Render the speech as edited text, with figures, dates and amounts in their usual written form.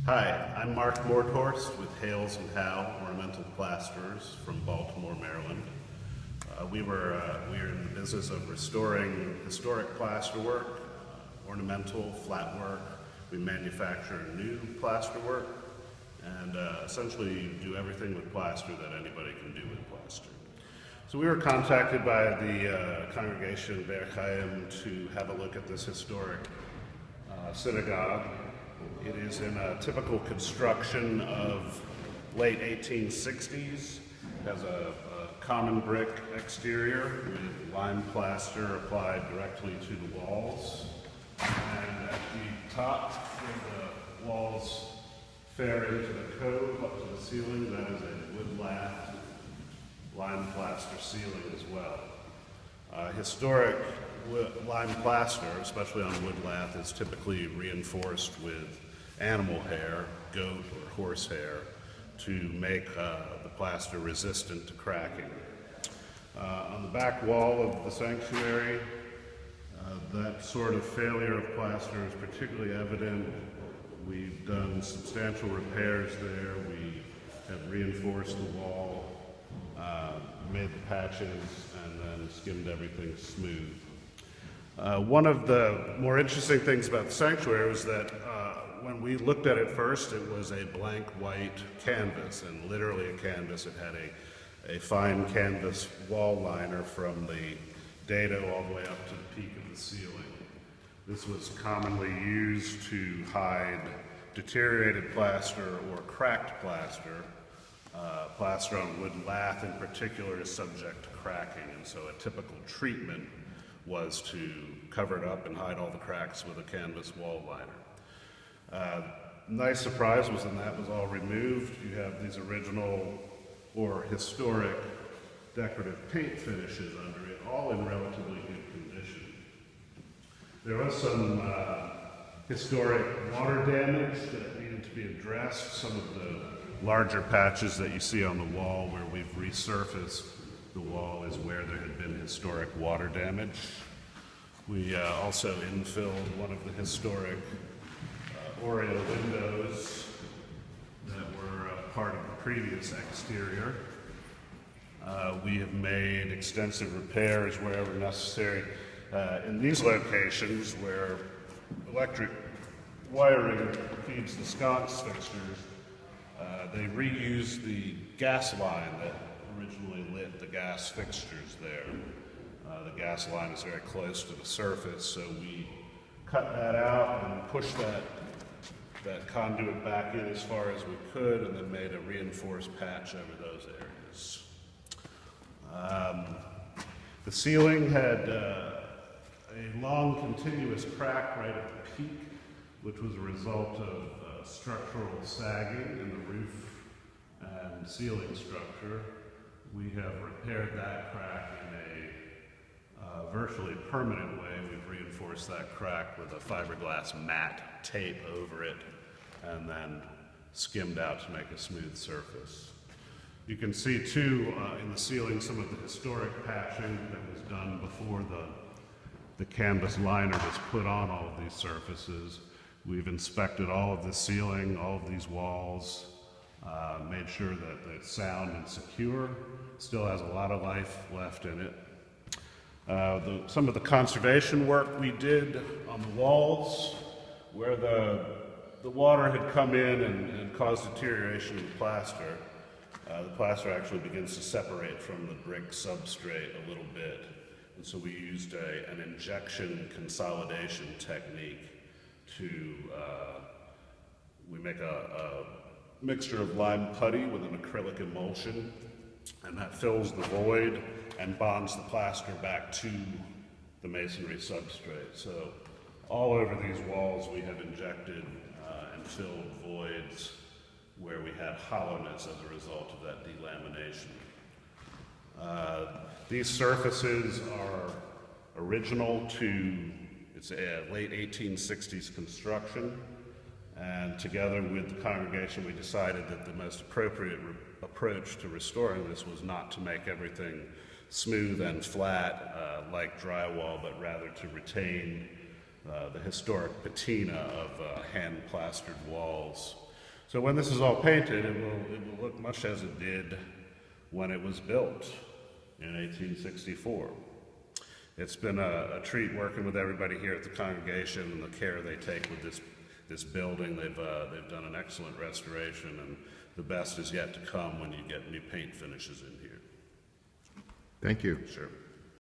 Hi, I'm Mark Mordhorst with Hayles Howe Ornamental Plasterers from Baltimore, Maryland. We are in the business of restoring historic plasterwork, ornamental, flat work. We manufacture new plasterwork and essentially do everything with plaster that anybody can do with plaster. So we were contacted by the congregation B'er Chayim to have a look at this historic synagogue. It is in a typical construction of late 1860s. It has a common brick exterior with lime plaster applied directly to the walls. And at the top, where the walls fare into the cove up to the ceiling, that is a wood lath lime plaster ceiling as well. Historic lime plaster, especially on wood lath, is typically reinforced with animal hair, goat or horse hair, to make the plaster resistant to cracking. On the back wall of the sanctuary, that sort of failure of plaster is particularly evident. We've done substantial repairs there. We have reinforced the wall, made the patches, and then skimmed everything smooth. One of the more interesting things about the sanctuary was that when we looked at it first, it was a blank white canvas, and literally a canvas. It had a fine canvas wall liner from the dado all the way up to the peak of the ceiling. This was commonly used to hide deteriorated plaster or cracked plaster. Plaster on wood lath in particular is subject to cracking, and so a typical treatment was to cover it up and hide all the cracks with a canvas wall liner. Nice surprise was when that was all removed. You have these original or historic decorative paint finishes under it, all in relatively good condition. There was some historic water damage that needed to be addressed. Some of the larger patches that you see on the wall where we've resurfaced the wall is where there had been historic water damage. We also infilled one of the historic oriel windows that were part of the previous exterior. We have made extensive repairs wherever necessary. In these locations where electric wiring feeds the sconce fixtures, they reused the gas line that originally lit the gas fixtures there. The gas line is very close to the surface, so we cut that out and pushed that conduit back in as far as we could, and then made a reinforced patch over those areas. The ceiling had a long continuous crack right at the peak, which was a result of structural sagging in the roof and ceiling structure. We have repaired that crack in a virtually permanent way. We've reinforced that crack with a fiberglass matte tape over it and then skimmed out to make a smooth surface. You can see too in the ceiling some of the historic patching that was done before the canvas liner was put on all of these surfaces. We've inspected all of the ceiling, all of these walls, made sure that it's sound and secure. Still has a lot of life left in it. Some of the conservation work we did on the walls, where the water had come in and caused deterioration in the plaster actually begins to separate from the brick substrate a little bit. And so we used an injection consolidation technique we make a mixture of lime putty with an acrylic emulsion, and that fills the void and bonds the plaster back to the masonry substrate. So all over these walls we have injected and filled voids where we had hollowness as a result of that delamination. These surfaces are original to it's a late 1860s construction, and together with the congregation we decided that the most appropriate approach to restoring this was not to make everything smooth and flat like drywall, but rather to retain the historic patina of hand-plastered walls. So when this is all painted, it will look much as it did when it was built in 1864. It's been a treat working with everybody here at the congregation and the care they take with this building. They've done an excellent restoration, and the best is yet to come when you get new paint finishes in here. Thank you. Sure.